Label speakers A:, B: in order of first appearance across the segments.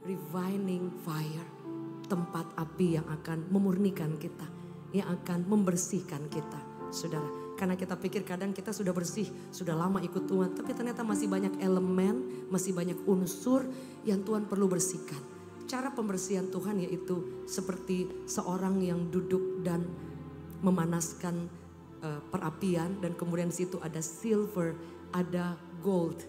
A: refining fire. Tempat api yang akan memurnikan kita, yang akan membersihkan kita, saudara. Karena kita pikir kadang kita sudah bersih, sudah lama ikut Tuhan. Tapi ternyata masih banyak elemen, masih banyak unsur yang Tuhan perlu bersihkan. Cara pembersihan Tuhan yaitu seperti seorang yang duduk dan memanaskan perapian. Dan kemudian di situ ada silver, ada gold.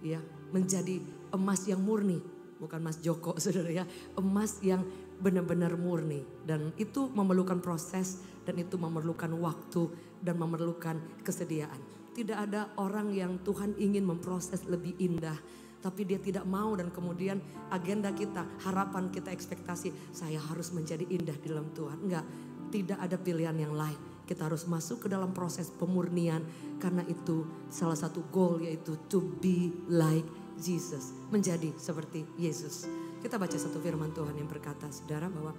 A: Ya, menjadi emas yang murni. Bukan emas Joko saudara ya. Emas yang benar-benar murni. Dan itu memerlukan proses dan itu memerlukan waktu dan memerlukan kesediaan. Tidak ada orang yang Tuhan ingin memproses lebih indah. Tapi dia tidak mau dan kemudian agenda kita, harapan kita, ekspektasi. Saya harus menjadi indah di dalam Tuhan. Enggak, tidak ada pilihan yang lain. Kita harus masuk ke dalam proses pemurnian. Karena itu salah satu goal yaitu to be like Jesus, menjadi seperti Yesus. Kita baca satu firman Tuhan yang berkata, saudara, bahwa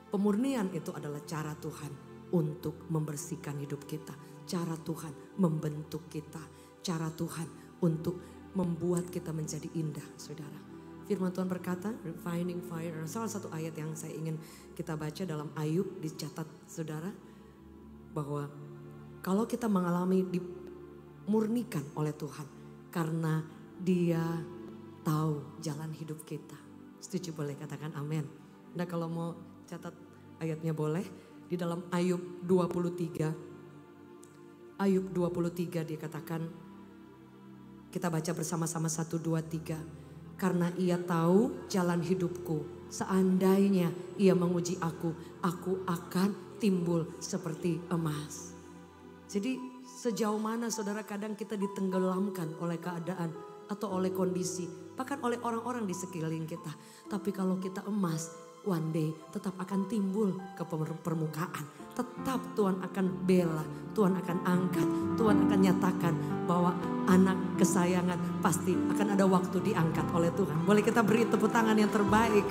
A: pemurnian itu adalah cara Tuhan untuk membersihkan hidup kita. Cara Tuhan membentuk kita. Cara Tuhan untuk membuat kita menjadi indah, saudara. Firman Tuhan berkata, refining fire. Salah satu ayat yang saya ingin kita baca dalam Ayub, dicatat saudara, bahwa kalau kita mengalami dimurnikan oleh Tuhan, karena Dia tahu jalan hidup kita. Setuju, boleh katakan amin. Nah kalau mau catat ayatnya boleh. Di dalam Ayub 23. Ayub 23 dikatakan. Kita baca bersama-sama 1, 2, 3. Karena Ia tahu jalan hidupku. Seandainya Ia menguji aku akan timbul seperti emas. Jadi sejauh mana saudara kadang kita ditenggelamkan oleh keadaan atau oleh kondisi, bahkan oleh orang-orang di sekeliling kita. Tapi kalau kita emas, one day tetap akan timbul ke permukaan. Tetap Tuhan akan bela, Tuhan akan angkat, Tuhan akan nyatakan bahwa anak kesayangan pasti akan ada waktu diangkat oleh Tuhan. Boleh kita beri tepuk tangan yang terbaik.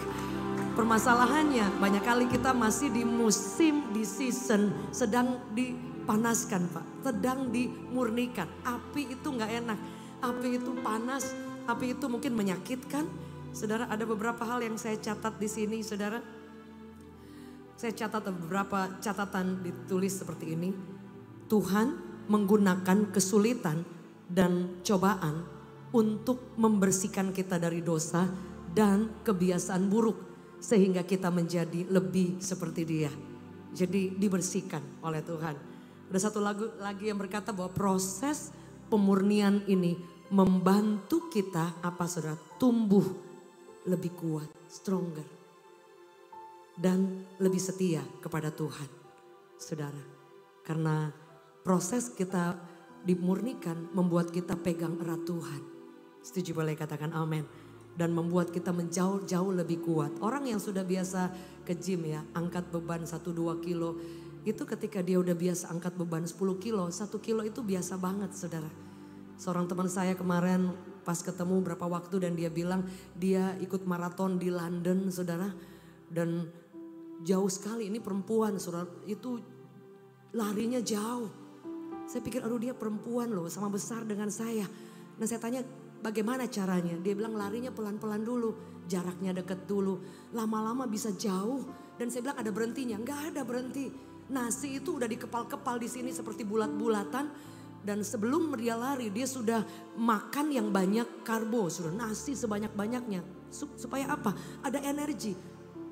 A: Permasalahannya banyak kali kita masih di musim, di season, sedang dipanaskan Pak, sedang dimurnikan. Api itu gak enak. Api itu panas, api itu mungkin menyakitkan. Saudara, ada beberapa hal yang saya catat di sini, saudara. Saya catat beberapa catatan ditulis seperti ini. Tuhan menggunakan kesulitan dan cobaan untuk membersihkan kita dari dosa dan kebiasaan buruk. Sehingga kita menjadi lebih seperti Dia. Jadi dibersihkan oleh Tuhan. Ada satu lagu lagi yang berkata bahwa proses pemurnian ini membantu kita apa saudara, tumbuh lebih kuat, stronger. Dan lebih setia kepada Tuhan, saudara. Karena proses kita dimurnikan membuat kita pegang erat Tuhan. Setuju, boleh katakan amin. Dan membuat kita menjauh-jauh lebih kuat. Orang yang sudah biasa ke gym ya, angkat beban 1-2 kilo. Itu ketika dia udah biasa angkat beban 10 kilo, 1 kilo itu biasa banget saudara. Seorang teman saya kemarin pas ketemu berapa waktu dan dia bilang dia ikut maraton di London saudara. Dan jauh sekali, ini perempuan saudara, itu larinya jauh. Saya pikir aduh dia perempuan loh, sama besar dengan saya. Nah saya tanya bagaimana caranya? Dia bilang larinya pelan-pelan dulu, jaraknya deket dulu. Lama-lama bisa jauh dan saya bilang ada berhentinya, enggak ada berhenti. Nasi itu udah dikepal-kepal di sini seperti bulat-bulatan. Dan sebelum dia lari dia sudah makan yang banyak karbo, sudah nasi sebanyak-banyaknya. Supaya apa? Ada energi.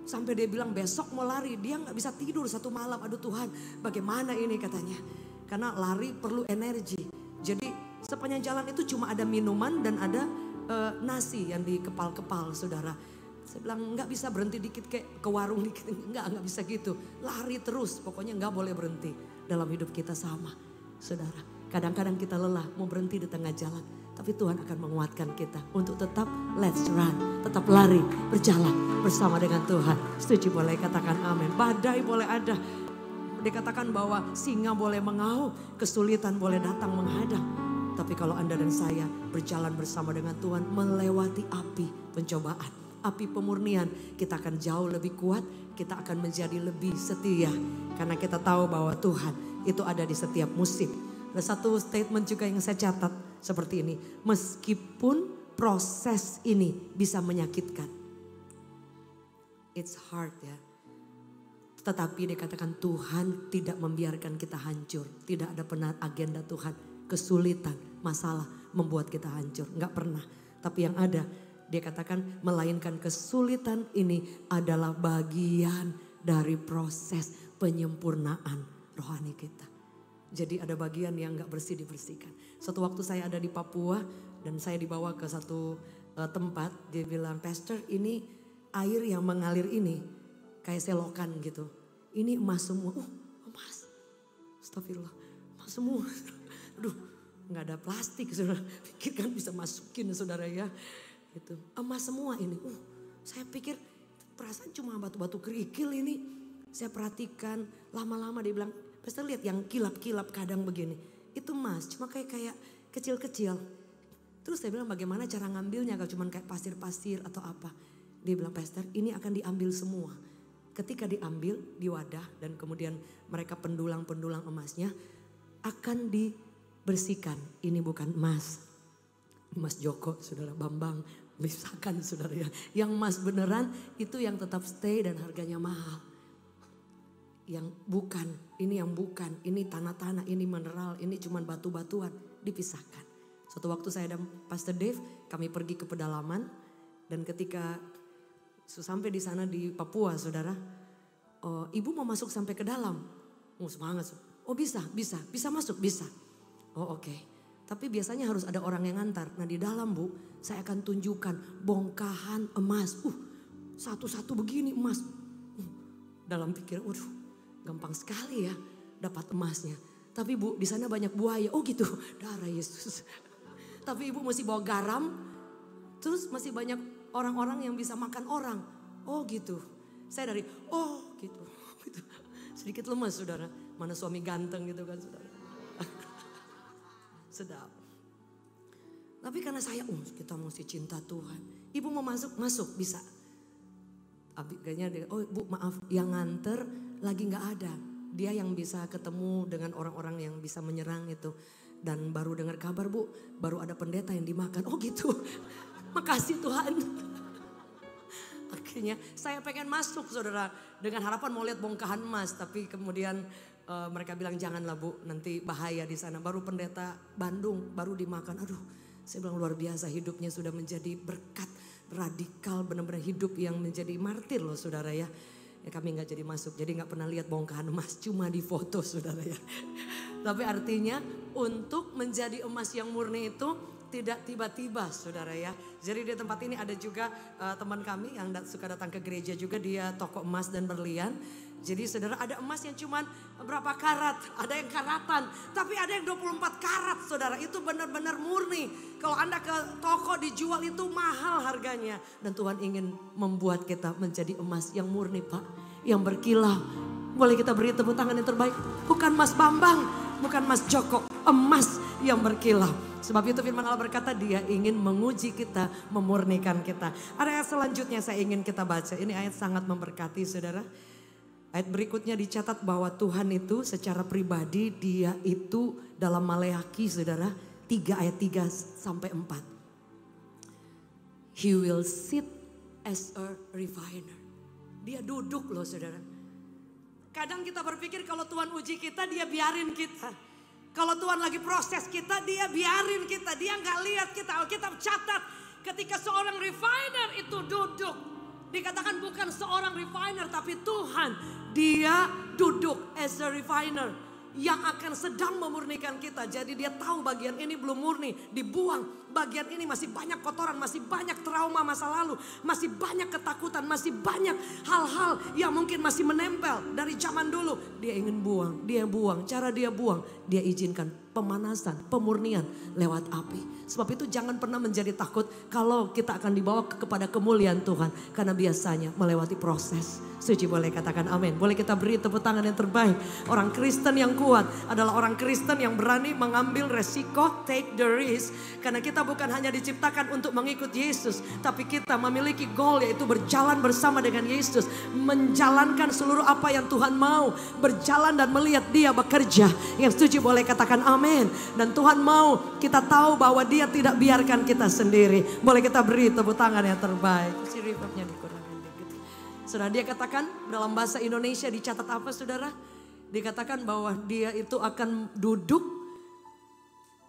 A: Sampai dia bilang besok mau lari, dia gak bisa tidur 1 malam. Aduh Tuhan bagaimana ini katanya. Karena lari perlu energi. Jadi sepanjang jalan itu cuma ada minuman dan ada nasi yang dikepal-kepal saudara. Saya bilang gak bisa berhenti dikit kayak ke warung dikit. Gak bisa gitu. Lari terus, pokoknya gak boleh berhenti. Dalam hidup kita sama saudara. Kadang-kadang kita lelah mau berhenti di tengah jalan. Tapi Tuhan akan menguatkan kita untuk tetap let's run. Tetap lari, berjalan bersama dengan Tuhan. Setuju, boleh katakan amin. Badai boleh ada. Dikatakan bahwa singa boleh mengaum, kesulitan boleh datang menghadang. Tapi kalau Anda dan saya berjalan bersama dengan Tuhan melewati api pencobaan, api pemurnian, kita akan jauh lebih kuat, kita akan menjadi lebih setia. Karena kita tahu bahwa Tuhan itu ada di setiap musim. Ada satu statement juga yang saya catat seperti ini. Meskipun proses ini bisa menyakitkan. It's hard ya. Tetapi dikatakan Tuhan tidak membiarkan kita hancur. Tidak ada pernah agenda Tuhan kesulitan, masalah membuat kita hancur. Enggak pernah. Tapi yang ada dia katakan melainkan kesulitan ini adalah bagian dari proses penyempurnaan rohani kita. Jadi ada bagian yang enggak bersih dibersihkan. Suatu waktu saya ada di Papua dan saya dibawa ke satu tempat. Dia bilang, "Pastor, ini air yang mengalir ini kayak selokan gitu. Ini emas semua." Emas. Astagfirullah. Emas semua. Aduh, nggak ada plastik, saudara. Pikir kan bisa masukin, saudara ya. Gitu. Emas semua ini. Saya pikir perasaan cuma batu-batu kerikil ini. Saya perhatikan lama-lama dia bilang, "Pastor, lihat yang kilap-kilap kadang begini. Itu emas, cuma kayak kecil-kecil." Terus saya bilang, "Bagaimana cara ngambilnya? Kalau cuma kayak pasir-pasir atau apa?" Dia bilang, "Pastor, ini akan diambil semua." Ketika diambil di wadah dan kemudian mereka pendulang-pendulang emasnya akan dibersihkan. Ini bukan emas. Emas Joko, saudara Bambang, misalkan saudara ya. Yang emas beneran itu yang tetap stay dan harganya mahal. Yang bukan, ini yang bukan, ini tanah-tanah, ini mineral, ini cuma batu-batuan, dipisahkan. Suatu waktu saya dan Pastor Dave, kami pergi ke pedalaman dan ketika sampai di sana di Papua, saudara, ibu mau masuk sampai ke dalam. Semangat. Oh bisa masuk, bisa. Oh oke. Tapi biasanya harus ada orang yang ngantar. Nah di dalam Bu, saya akan tunjukkan bongkahan emas. Satu-satu begini emas. Dalam pikiran, gampang sekali ya dapat emasnya. Tapi Bu, di sana banyak buaya. Oh gitu, darah Yesus. Tapi ibu mesti bawa garam, terus masih banyak orang-orang yang bisa makan orang. Oh gitu. Saya dari gitu. Sedikit lemas saudara. Mana suami ganteng gitu kan saudara. Sedap. Tapi karena saya kita mesti cinta Tuhan. Ibu mau masuk bisa. Kayaknya dia, Bu maaf yang nganter lagi gak ada. Dia yang bisa ketemu dengan orang-orang yang bisa menyerang itu. Dan baru dengar kabar Bu, baru ada pendeta yang dimakan. Oh gitu. Makasih Tuhan. Akhirnya saya pengen masuk saudara. Dengan harapan mau lihat bongkahan emas. Tapi kemudian mereka bilang janganlah Bu. Nanti bahaya di sana. Baru pendeta Bandung baru dimakan. Aduh saya bilang luar biasa hidupnya sudah menjadi berkat. Radikal benar-benar hidup yang menjadi martir loh saudara ya. Kami gak jadi masuk. Jadi gak pernah lihat bongkahan emas. Cuma di foto saudara ya. Tapi artinya untuk menjadi emas yang murni itu tidak tiba-tiba saudara ya. Jadi di tempat ini ada juga teman kami yang suka datang ke gereja juga. Dia toko emas dan berlian. Jadi saudara ada emas yang cuman berapa karat. Ada yang karatan. Tapi ada yang 24 karat saudara. Itu benar-benar murni. Kalau Anda ke toko dijual itu mahal harganya. Dan Tuhan ingin membuat kita menjadi emas yang murni Pak. Yang berkilau. Boleh kita beri tepuk tangan yang terbaik. Bukan Mas Bambang. Bukan Mas Joko. Emas yang berkilau. Sebab itu firman Allah berkata dia ingin menguji kita. Memurnikan kita. Ada ayat selanjutnya saya ingin kita baca. Ini ayat sangat memberkati saudara. Ayat berikutnya dicatat bahwa Tuhan itu secara pribadi dia itu dalam Maleakhi saudara 3 ayat 3 sampai 4. He will sit as a refiner. Dia duduk loh saudara. Kadang kita berpikir kalau Tuhan uji kita dia biarin kita. Kalau Tuhan lagi proses kita dia biarin kita. Dia gak lihat kita. Alkitab catat ketika seorang refiner itu duduk. Dikatakan bukan seorang refiner tapi Tuhan. Dia duduk as a refiner. Yang akan sedang memurnikan kita. Jadi dia tahu bagian ini belum murni. Dibuang. Bagian ini masih banyak kotoran. Masih banyak trauma masa lalu. Masih banyak ketakutan. Masih banyak hal-hal yang mungkin masih menempel. Dari zaman dulu. Dia ingin buang. Dia buang. Cara dia buang. Dia izinkan pemanasan. Pemurnian lewat api. Sebab itu jangan pernah menjadi takut. Kalau kita akan dibawa kepada kemuliaan Tuhan. Karena biasanya melewati proses. Suci boleh katakan amin. Boleh kita beri tepuk tangan yang terbaik. Orang Kristen yang kuat adalah orang Kristen yang berani mengambil resiko, take the risk. Karena kita bukan hanya diciptakan untuk mengikut Yesus. Tapi kita memiliki goal yaitu berjalan bersama dengan Yesus. Menjalankan seluruh apa yang Tuhan mau. Berjalan dan melihat dia bekerja. Yang setuju boleh katakan amin. Amin. Dan Tuhan mau kita tahu bahwa Dia tidak biarkan kita sendiri. Boleh kita beri tepuk tangan yang terbaik. Si reverbnya dikurangin dikit. Saudara, Dia katakan dalam bahasa Indonesia dicatat apa saudara? Dikatakan bahwa Dia itu akan duduk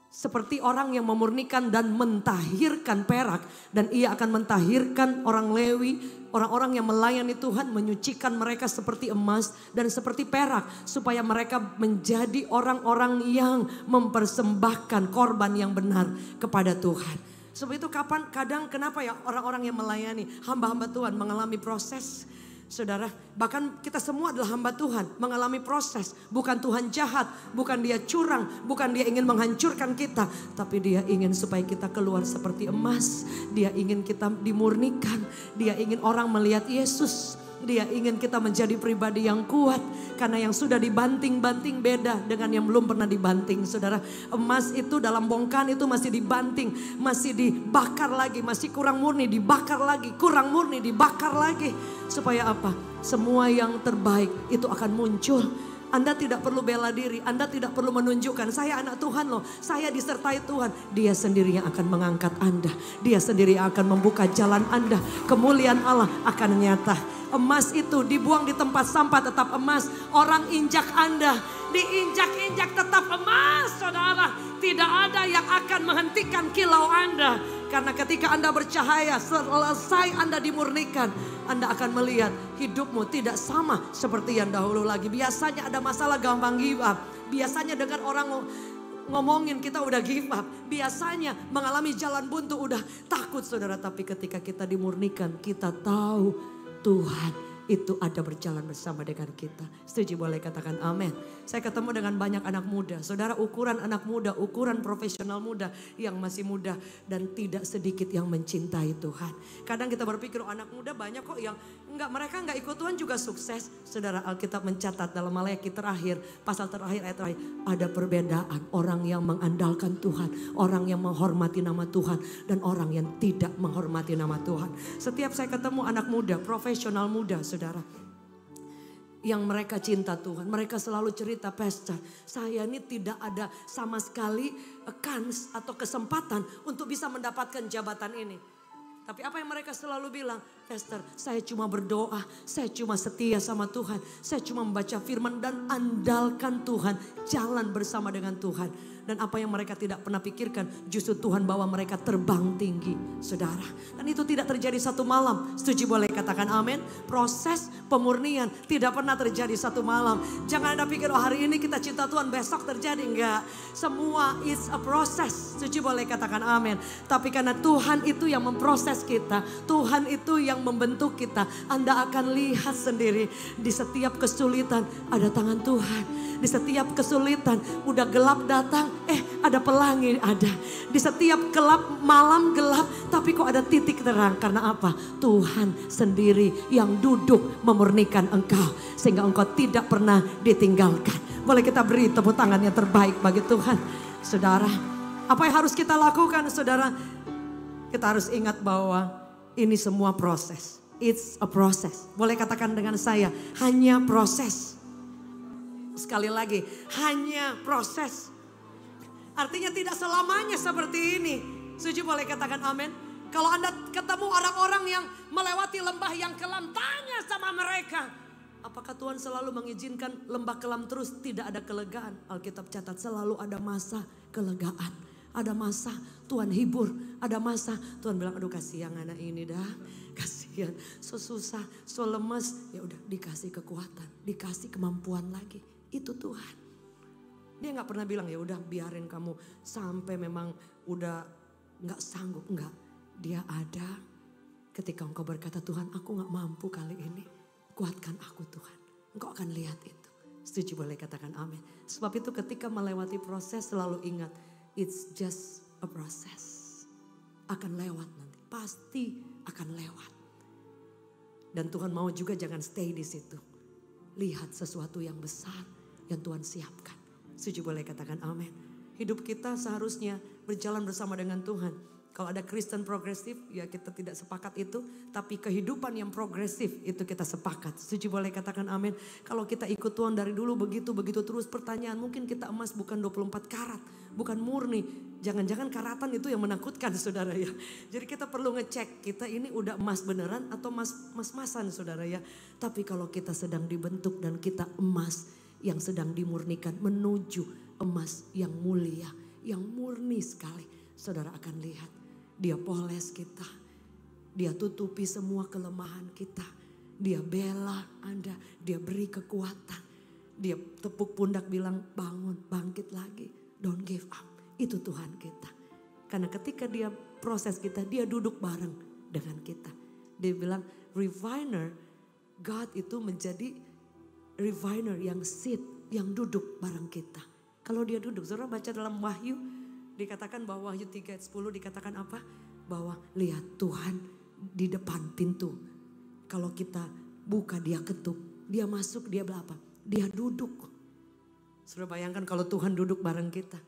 A: seperti orang yang memurnikan dan mentahirkan perak. Dan Ia akan mentahirkan orang Lewi, orang-orang yang melayani Tuhan, menyucikan mereka seperti emas dan seperti perak. Supaya mereka menjadi orang-orang yang mempersembahkan korban yang benar kepada Tuhan. Sebab itu kadang kenapa ya orang-orang yang melayani, hamba-hamba Tuhan mengalami proses. Saudara, bahkan kita semua adalah hamba Tuhan, mengalami proses. Bukan Tuhan jahat, bukan Dia curang, bukan Dia ingin menghancurkan kita. Tapi Dia ingin supaya kita keluar seperti emas. Dia ingin kita dimurnikan. Dia ingin orang melihat Yesus. Dia ingin kita menjadi pribadi yang kuat. Karena yang sudah dibanting-banting beda dengan yang belum pernah dibanting. Saudara, emas itu dalam bongkahan itu masih dibanting. Masih dibakar lagi, masih kurang murni, dibakar lagi. Kurang murni, dibakar lagi. Supaya apa? Semua yang terbaik itu akan muncul. Anda tidak perlu bela diri, Anda tidak perlu menunjukkan saya anak Tuhan loh, saya disertai Tuhan. Dia sendiri yang akan mengangkat Anda, Dia sendiri yang akan membuka jalan Anda. Kemuliaan Allah akan nyata. Emas itu dibuang di tempat sampah tetap emas. Orang injak Anda, diinjak-injak tetap emas saudara. Tidak ada yang akan menghentikan kilau Anda. Karena ketika Anda bercahaya, selesai Anda dimurnikan, Anda akan melihat hidupmu tidak sama seperti yang dahulu lagi. Biasanya ada masalah gampang give up. Biasanya dengan orang ngomongin kita udah give up. Biasanya mengalami jalan buntu udah takut saudara. Tapi ketika kita dimurnikan, kita tahu Tuhan itu ada berjalan bersama dengan kita. Setuju, boleh katakan amin. Saya ketemu dengan banyak anak muda. Saudara, ukuran anak muda, ukuran profesional muda yang masih muda. Dan tidak sedikit yang mencintai Tuhan. Kadang kita berpikir anak muda banyak kok yang mereka enggak ikut Tuhan juga sukses. Saudara, Alkitab mencatat dalam Maleakhi terakhir, pasal terakhir ayat terakhir. Ada perbedaan orang yang mengandalkan Tuhan. Orang yang menghormati nama Tuhan. Dan orang yang tidak menghormati nama Tuhan. Setiap saya ketemu anak muda, profesional muda, saudara, yang mereka cinta Tuhan, mereka selalu cerita, Pastor, saya ini tidak ada sama sekali kans atau kesempatan untuk bisa mendapatkan jabatan ini. Tapi apa yang mereka selalu bilang, Pastor, saya cuma berdoa, saya cuma setia sama Tuhan, saya cuma membaca firman dan andalkan Tuhan, jalan bersama dengan Tuhan. Dan apa yang mereka tidak pernah pikirkan, justru Tuhan bawa mereka terbang tinggi, saudara. Dan itu tidak terjadi satu malam. Setuju, boleh katakan amin. Proses pemurnian tidak pernah terjadi satu malam. Jangan Anda pikir, oh hari ini kita cinta Tuhan, besok terjadi. Enggak. Semua is a process. Setuju, boleh katakan amin. Tapi karena Tuhan itu yang memproses kita, Tuhan itu yang membentuk kita, Anda akan lihat sendiri di setiap kesulitan ada tangan Tuhan. Di setiap kesulitan udah gelap datang, ada pelangi ada. Di setiap gelap, malam gelap, tapi kok ada titik terang. Karena apa? Tuhan sendiri yang duduk memurnikan engkau. Sehingga engkau tidak pernah ditinggalkan. Boleh kita beri tepuk tangan yang terbaik bagi Tuhan. Saudara, apa yang harus kita lakukan saudara? Kita harus ingat bahwa ini semua proses. It's a process. Boleh katakan dengan saya, hanya proses. Sekali lagi, hanya proses. Artinya tidak selamanya seperti ini. Setuju, boleh katakan amin. Kalau Anda ketemu orang-orang yang melewati lembah yang kelam, tanya sama mereka. Apakah Tuhan selalu mengizinkan lembah kelam terus? Tidak ada kelegaan. Alkitab catat selalu ada masa kelegaan. Ada masa Tuhan hibur. Ada masa Tuhan bilang, aduh kasihan anak ini dah. Kasihan, so susah, so lemes. Ya udah dikasih kekuatan, dikasih kemampuan lagi. Itu Tuhan. Dia gak pernah bilang ya udah biarin kamu sampai memang udah gak sanggup. Enggak, dia ada ketika engkau berkata, Tuhan aku gak mampu kali ini. Kuatkan aku Tuhan. Engkau akan lihat itu. Setuju, boleh katakan amin. Sebab itu ketika melewati proses selalu ingat, it's just a process. Akan lewat nanti, pasti akan lewat. Dan Tuhan mau juga jangan stay di situ. Lihat sesuatu yang besar yang Tuhan siapkan. Setuju, boleh katakan amin. Hidup kita seharusnya berjalan bersama dengan Tuhan. Kalau ada Kristen progresif, ya kita tidak sepakat itu. Tapi kehidupan yang progresif itu kita sepakat. Setuju, boleh katakan amin. Kalau kita ikut Tuhan dari dulu begitu terus, pertanyaan mungkin kita emas bukan 24 karat. Bukan murni. Jangan-jangan karatan itu yang menakutkan, saudara ya. Jadi kita perlu ngecek, kita ini udah emas beneran atau emas-masan, saudara ya. Tapi kalau kita sedang dibentuk dan kita emas yang sedang dimurnikan menuju emas yang mulia, yang murni sekali, saudara akan lihat. Dia poles kita, dia tutupi semua kelemahan kita, dia bela Anda, dia beri kekuatan, dia tepuk pundak bilang bangun, bangkit lagi, don't give up. Itu Tuhan kita. Karena ketika dia proses kita, dia duduk bareng dengan kita. Dia bilang refiner, God itu menjadi refiner yang sit, yang duduk bareng kita. Kalau dia duduk, saudara baca dalam Wahyu, dikatakan bahwa Wahyu 3 ayat 10 dikatakan apa? Bahwa lihat Tuhan di depan pintu. Kalau kita buka dia ketuk, dia masuk, dia berapa? Dia duduk. Saudara bayangkan kalau Tuhan duduk bareng kita.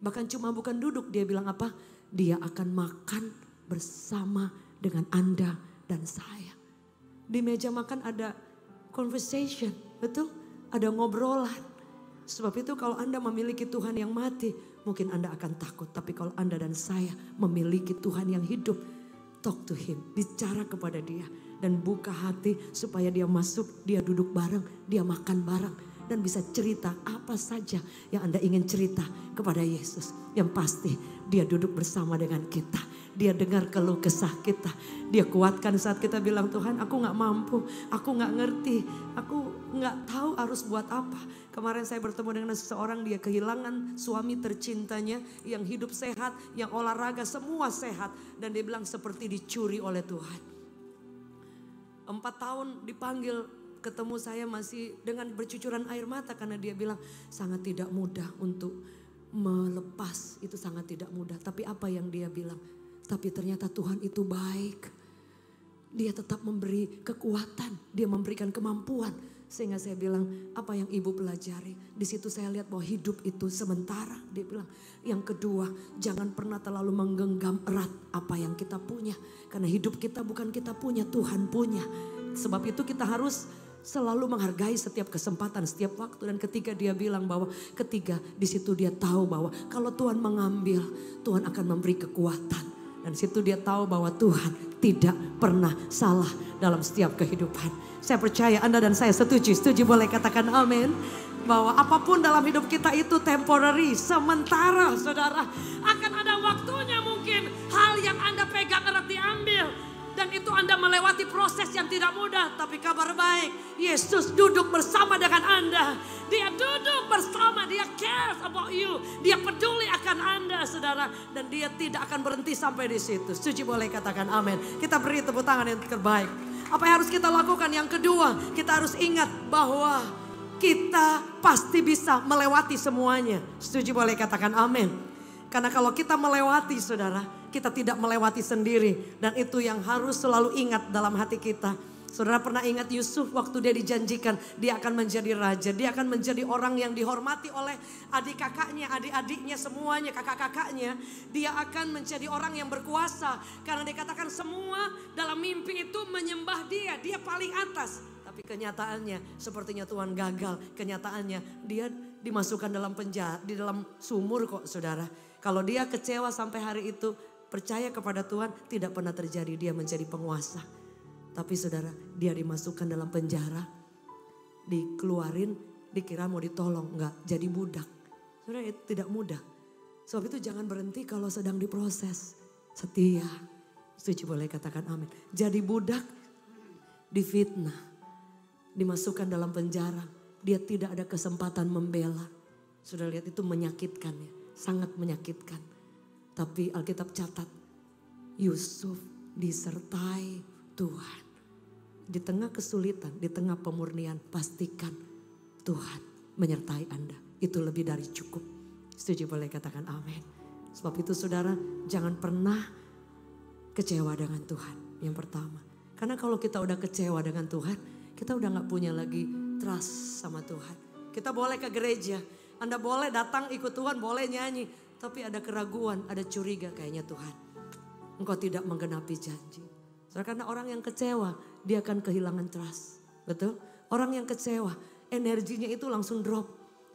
A: Bahkan cuma bukan duduk, dia bilang apa? Dia akan makan bersama dengan Anda dan saya. Di meja makan ada conversation, betul? Ada ngobrolan. Sebab itu kalau Anda memiliki Tuhan yang mati, mungkin Anda akan takut. Tapi kalau Anda dan saya memiliki Tuhan yang hidup, talk to him, bicara kepada dia. Dan buka hati supaya dia masuk, dia duduk bareng, dia makan bareng. Dan bisa cerita apa saja yang Anda ingin cerita kepada Yesus. Yang pasti dia duduk bersama dengan kita. Dia dengar keluh kesah kita. Dia kuatkan saat kita bilang, Tuhan aku gak mampu, aku gak ngerti, aku gak tahu harus buat apa. Kemarin saya bertemu dengan seseorang, dia kehilangan suami tercintanya yang hidup sehat, yang olahraga semua sehat. Dan dia bilang seperti dicuri oleh Tuhan. 4 tahun dipanggil, ketemu saya masih dengan bercucuran air mata karena dia bilang sangat tidak mudah untuk melepas, itu sangat tidak mudah. Tapi apa yang dia bilang? Tapi ternyata Tuhan itu baik. Dia tetap memberi kekuatan, dia memberikan kemampuan. Sehingga saya bilang, apa yang ibu pelajari? Di situ saya lihat bahwa hidup itu sementara. Dia bilang, yang kedua, jangan pernah terlalu menggenggam erat apa yang kita punya. Karena hidup kita bukan kita punya, Tuhan punya. Sebab itu kita harus selalu menghargai setiap kesempatan, setiap waktu. Dan ketika dia bilang bahwa ketika di situ dia tahu bahwa kalau Tuhan mengambil, Tuhan akan memberi kekuatan. Dan situ dia tahu bahwa Tuhan tidak pernah salah dalam setiap kehidupan. Saya percaya Anda dan saya setuju boleh katakan amin. Bahwa apapun dalam hidup kita itu temporary, sementara saudara. Akan ada waktunya mungkin hal yang Anda pegang erat diambil. Dan itu Anda melewati proses yang tidak mudah. Tapi kabar baik, Yesus duduk bersama dengan Anda. Dia duduk bersama, dia cares about you. Dia peduli akan Anda saudara. Dan dia tidak akan berhenti sampai di situ. Setuju boleh katakan amin. Kita beri tepuk tangan yang terbaik. Apa yang harus kita lakukan? Yang kedua, kita harus ingat bahwa kita pasti bisa melewati semuanya. Setuju boleh katakan amin. Karena kalau kita melewati saudara, kita tidak melewati sendiri. Dan itu yang harus selalu ingat dalam hati kita. Saudara pernah ingat Yusuf waktu dia dijanjikan dia akan menjadi raja. Dia akan menjadi orang yang dihormati oleh adik kakaknya, adik-adiknya semuanya, kakak-kakaknya. Dia akan menjadi orang yang berkuasa. Karena dikatakan semua dalam mimpi itu menyembah dia. Dia paling atas. Tapi kenyataannya sepertinya Tuhan gagal. Kenyataannya dia dimasukkan dalam penjara, di dalam sumur kok saudara. Kalau dia kecewa sampai hari itu, percaya kepada Tuhan tidak pernah terjadi dia menjadi penguasa. Tapi saudara, dia dimasukkan dalam penjara, dikeluarin, dikira mau ditolong, enggak, jadi budak. Saudara itu tidak mudah. Sebab itu jangan berhenti kalau sedang diproses. Setia, setuju boleh katakan amin. Jadi budak, difitnah, dimasukkan dalam penjara. Dia tidak ada kesempatan membela. Sudah lihat itu menyakitkan ya. Sangat menyakitkan. Tapi Alkitab catat Yusuf disertai Tuhan. Di tengah kesulitan, di tengah pemurnian, pastikan Tuhan menyertai Anda. Itu lebih dari cukup. Setuju boleh katakan amin. Sebab itu saudara jangan pernah kecewa dengan Tuhan. Yang pertama. Karena kalau kita udah kecewa dengan Tuhan, kita udah gak punya lagi trust sama Tuhan. Kita boleh ke gereja. Anda boleh datang ikut Tuhan, boleh nyanyi. Tapi ada keraguan, ada curiga kayaknya Tuhan. engkau tidak menggenapi janji. Karena orang yang kecewa, dia akan kehilangan trust. Betul? Orang yang kecewa, energinya itu langsung drop.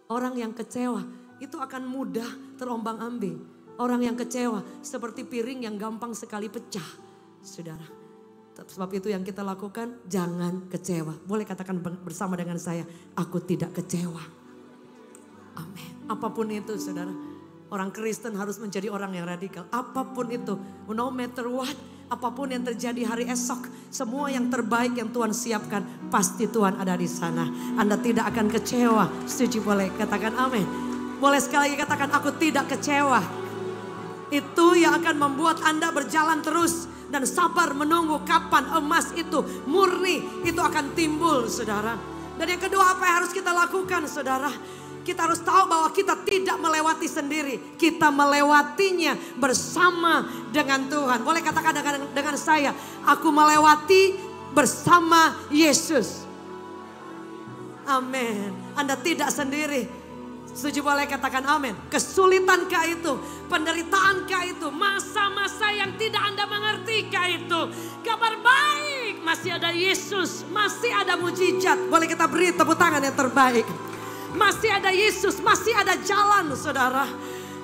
A: Orang yang kecewa, itu akan mudah terombang ambing. Orang yang kecewa, seperti piring yang gampang sekali pecah. Saudara, sebab itu yang kita lakukan, jangan kecewa. Boleh katakan bersama dengan saya, aku tidak kecewa. Amin. Apapun itu saudara, orang Kristen harus menjadi orang yang radikal. Apapun itu, no matter what, apapun yang terjadi hari esok, semua yang terbaik yang Tuhan siapkan, pasti Tuhan ada di sana. Anda tidak akan kecewa. Setuju? Boleh katakan amin. Boleh sekali lagi katakan, aku tidak kecewa. Itu yang akan membuat Anda berjalan terus dan sabar menunggu kapan emas itu murni itu akan timbul, saudara. Dan yang kedua, apa yang harus kita lakukan, saudara? Kita harus tahu bahwa kita tidak melewati sendiri. Kita melewatinya bersama dengan Tuhan. Boleh katakan dengan saya, aku melewati bersama Yesus. Amin. Anda tidak sendiri. Setuju? Boleh katakan amin. Kesulitankah itu? Penderitaankah itu? Masa-masa yang tidak Anda mengertikah itu? Kabar baik, masih ada Yesus, masih ada mujizat. Boleh kita beri tepuk tangan yang terbaik. Masih ada Yesus, masih ada jalan, saudara.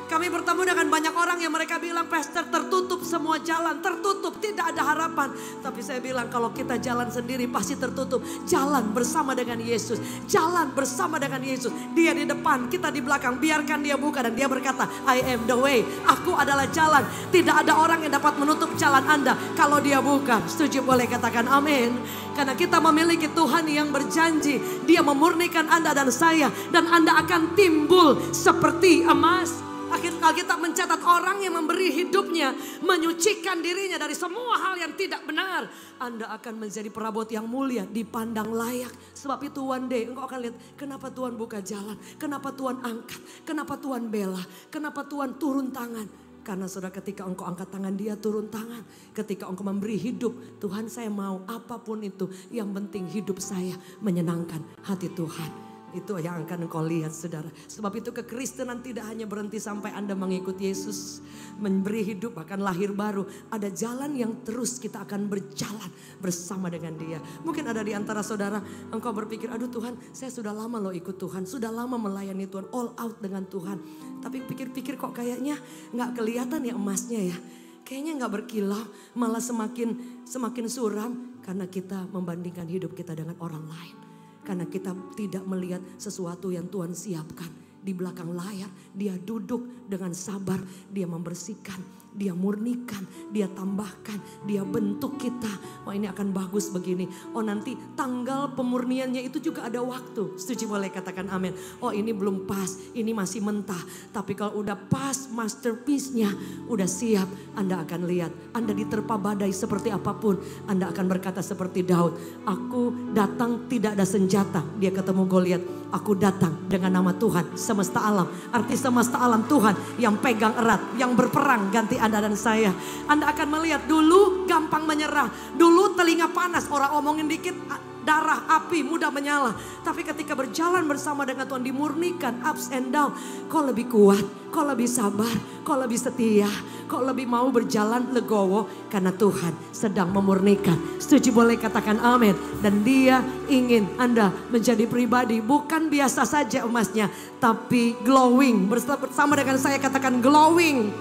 A: Kami bertemu dengan banyak orang yang mereka bilang, pastor, tertutup semua jalan, tertutup, tidak ada harapan. Tapi saya bilang, kalau kita jalan sendiri pasti tertutup. Jalan bersama dengan Yesus, jalan bersama dengan Yesus. Dia di depan, kita di belakang, biarkan dia buka. Dan dia berkata, I am the way, aku adalah jalan. Tidak ada orang yang dapat menutup jalan Anda kalau dia buka. Setuju? Boleh katakan amin. Karena kita memiliki Tuhan yang berjanji, dia memurnikan Anda dan saya. Dan Anda akan timbul seperti emas. Alkitab mencatat orang yang memberi hidupnya, menyucikan dirinya dari semua hal yang tidak benar. Anda akan menjadi perabot yang mulia, dipandang layak. Sebab itu one day engkau akan lihat kenapa Tuhan buka jalan, kenapa Tuhan angkat, kenapa Tuhan bela, kenapa Tuhan turun tangan. Karena saudara, ketika engkau angkat tangan, dia turun tangan. Ketika engkau memberi hidup, Tuhan saya mau apapun itu, yang penting hidup saya menyenangkan hati Tuhan. Itu yang akan engkau lihat, saudara. Sebab itu kekristenan tidak hanya berhenti sampai Anda mengikuti Yesus, memberi hidup, bahkan lahir baru. Ada jalan yang terus kita akan berjalan bersama dengan dia. Mungkin ada di antara saudara, engkau berpikir, aduh Tuhan, saya sudah lama loh ikut Tuhan. Sudah lama melayani Tuhan, all out dengan Tuhan. Tapi pikir-pikir kok kayaknya gak kelihatan ya emasnya ya. Kayaknya gak berkilau, malah semakin suram. Karena kita membandingkan hidup kita dengan orang lain. Karena kita tidak melihat sesuatu yang Tuhan siapkan. Di belakang layar dia duduk dengan sabar. Dia membersihkan, dia murnikan, dia tambahkan, dia bentuk kita. Oh ini akan bagus begini. Oh nanti tanggal pemurniannya itu juga ada waktu. Setuju? Boleh katakan amin. Oh ini belum pas, ini masih mentah. Tapi kalau udah pas masterpiece-nya, udah siap, Anda akan lihat. Anda diterpa badai seperti apapun, Anda akan berkata seperti Daud. Aku datang tidak ada senjata. Dia ketemu Goliat. Aku datang dengan nama Tuhan semesta alam. Arti semesta alam Tuhan yang pegang erat, yang berperang ganti Anda dan saya. Anda akan melihat dulu gampang menyerah. Dulu telinga panas, orang omongin dikit darah, api mudah menyala. Tapi ketika berjalan bersama dengan Tuhan, dimurnikan ups and down. Kau lebih kuat, kau lebih sabar, kau lebih setia, kau lebih mau berjalan legowo. Karena Tuhan sedang memurnikan. Setuju? Boleh katakan amin. Dan dia ingin Anda menjadi pribadi bukan biasa saja emasnya, tapi glowing. Bersama dengan saya katakan glowing.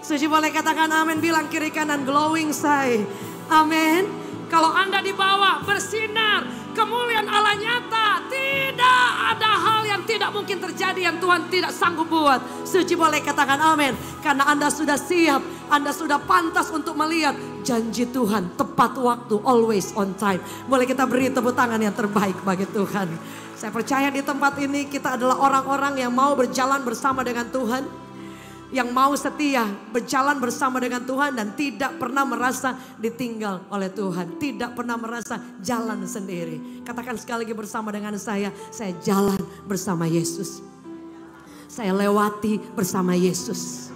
A: Setuju? Boleh katakan amin. Bilang kiri kanan, glowing say. Amin. Kalau Anda dibawa bersinar, kemuliaan Allah nyata. Tidak ada hal yang tidak mungkin terjadi yang Tuhan tidak sanggup buat. Setuju? Boleh katakan amin. Karena Anda sudah siap, Anda sudah pantas untuk melihat janji Tuhan tepat waktu, always on time. Boleh kita beri tepuk tangan yang terbaik bagi Tuhan. Saya percaya di tempat ini kita adalah orang-orang yang mau berjalan bersama dengan Tuhan. Yang mau setia berjalan bersama dengan Tuhan dan tidak pernah merasa ditinggal oleh Tuhan. Tidak pernah merasa jalan sendiri. Katakan sekali lagi bersama dengan saya jalan bersama Yesus. Saya lewati bersama Yesus.